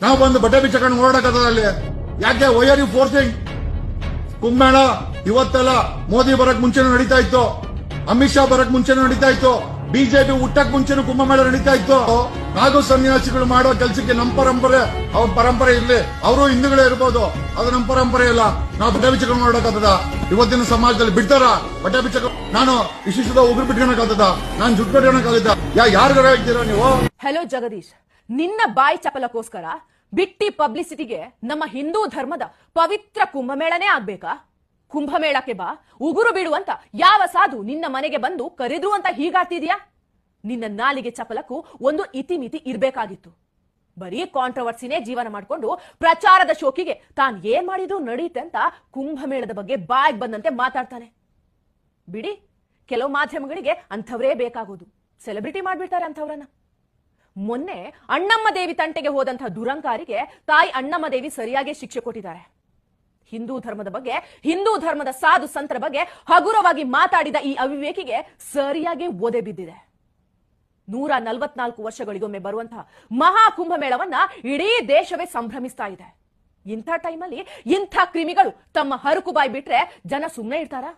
ನಾವು ಬಂದು ಬಟ್ಟೆ ಬಿಚ್ಚಕೊಂಡು ಓಡಾಡಕತ್ತದ ಅಲ್ಲಿ ಯಾಕೆ why are you forcing? Kumbh Mela ಇವತ್ತಲ್ಲ, ಮೋದಿ ಬರಕ್ ಮುಂಚೆನೂ ನಡೀತಾ ಇತ್ತು, ಅಮಿತ್ ಶಾ ಬರಕ್ ಮುಂಚೆನೂ ನಡೀತಾ ಇತ್ತು, ಬಿಜೆಪಿ ಹುಟ್ಟಕ್ ಮುಂಚೆನೂ ಕುಂಭಮೇಳ ನಡೀತಾ ಇತ್ತು. ನಾಗು ಸನ್ಯಾಸಿಗಳು ಮಾಡೋ ಕೆಲಸಕ್ಕೆ ನಮ್ಮ ಪರಂಪರೆ ಅವ್ರ ಪರಂಪರೆ ಇರ್ಲಿ, ಅವರು ಹಿಂದೂಗಳೇ ಇರ್ಬೋದು, ಅದು ನಮ್ಮ ಪರಂಪರೆ ಇಲ್ಲ. ನಾವು ಬಟ್ಟೆ ಬಿಚ್ಚಕೊಂಡು ನೋಡಕತ್ತದ ಇವತ್ತಿನ ಸಮಾಜದಲ್ಲಿ ಬಿಡ್ತಾರ ಬಟ್ಟೆ ಬಿಚ್ಚಕೊಂಡು? ನಾನು ಇಶಿಷ್ಟದ ಉಗುರು ಬಿಟ್ಕೊಳಕಾಗ್ತದ? ನಾನು ಜುಟ್ಟು ಕಟ್ಕೊಳಕಾಗತ್ತ? ಯಾರಿಗಾರ ಹೇಳ್ತೀರಾ ನೀವು? ಹಲೋ ಜಗದೀಶ್, ನಿನ್ನ ಬಾಯಿ ಚಪಲಕ್ಕೋಸ್ಕರ ಬಿಟ್ಟಿ ಪಬ್ಲಿಸಿಟಿಗೆ ನಮ್ಮ ಹಿಂದೂ ಧರ್ಮದ ಪವಿತ್ರ ಕುಂಭಮೇಳನೇ ಆಗ್ಬೇಕಾ? ಕುಂಭಮೇಳಕ್ಕೆ ಬಾ, ಉಗುರು ಬಿಡುವಂತ ಯಾವ ಸಾಧು ನಿನ್ನ ಮನೆಗೆ ಬಂದು ಕರೆದ್ರು ಅಂತ ಹೀಗಾಡ್ತಿದ್ಯಾ? ನಿನ್ನ ನಾಲಿಗೆ ಚಪಲಕ್ಕೂ ಒಂದು ಇತಿಮಿತಿ ಇರ್ಬೇಕಾಗಿತ್ತು. ಬರೀ ಕಾಂಟ್ರವರ್ಸಿನೇ ಜೀವನ ಮಾಡ್ಕೊಂಡು ಪ್ರಚಾರದ ಶೋಕಿಗೆ ತಾನ್ ಏನ್ ಮಾಡಿದ್ರು ನಡೆಯುತ್ತೆ ಅಂತ ಕುಂಭಮೇಳದ ಬಗ್ಗೆ ಬಾಯಿಗೆ ಬಂದಂತೆ ಮಾತಾಡ್ತಾನೆ. ಬಿಡಿ, ಕೆಲವು ಮಾಧ್ಯಮಗಳಿಗೆ ಅಂಥವರೇ ಬೇಕಾಗೋದು, ಸೆಲೆಬ್ರಿಟಿ ಮಾಡ್ಬಿಡ್ತಾರೆ ಅಂಥವ್ರನ್ನ. ಮೊನ್ನೆ ಅಣ್ಣಮ್ಮ ದೇವಿ ತಂಟೆಗೆ ಹೋದಂತಹ ದುರಂಕಾರಿಗೆ ತಾಯಿ ಅಣ್ಣಮ್ಮ ದೇವಿ ಸರಿಯಾಗಿ ಶಿಕ್ಷೆ ಕೊಟ್ಟಿದ್ದಾರೆ. ಹಿಂದೂ ಧರ್ಮದ ಬಗ್ಗೆ, ಹಿಂದೂ ಧರ್ಮದ ಸಾಧು ಸಂತರ ಬಗ್ಗೆ ಹಗುರವಾಗಿ ಮಾತಾಡಿದ ಈ ಅವಿವೇಕಿಗೆ ಸರಿಯಾಗಿ ಒದೆ ಬಿದ್ದಿದೆ. 144 ವರ್ಷಗಳಿಗೊಮ್ಮೆ ಬರುವಂತಹ ಮಹಾ ಕುಂಭಮೇಳವನ್ನ ಇಡೀ ದೇಶವೇ ಸಂಭ್ರಮಿಸ್ತಾ ಇದೆ. ಇಂಥ ಟೈಮಲ್ಲಿ ಇಂಥ ಕ್ರಿಮಿಗಳು ತಮ್ಮ ಹರಕು ಬಾಯಿ ಬಿಟ್ರೆ ಜನ ಸುಮ್ಮನೆ ಇರ್ತಾರಾ?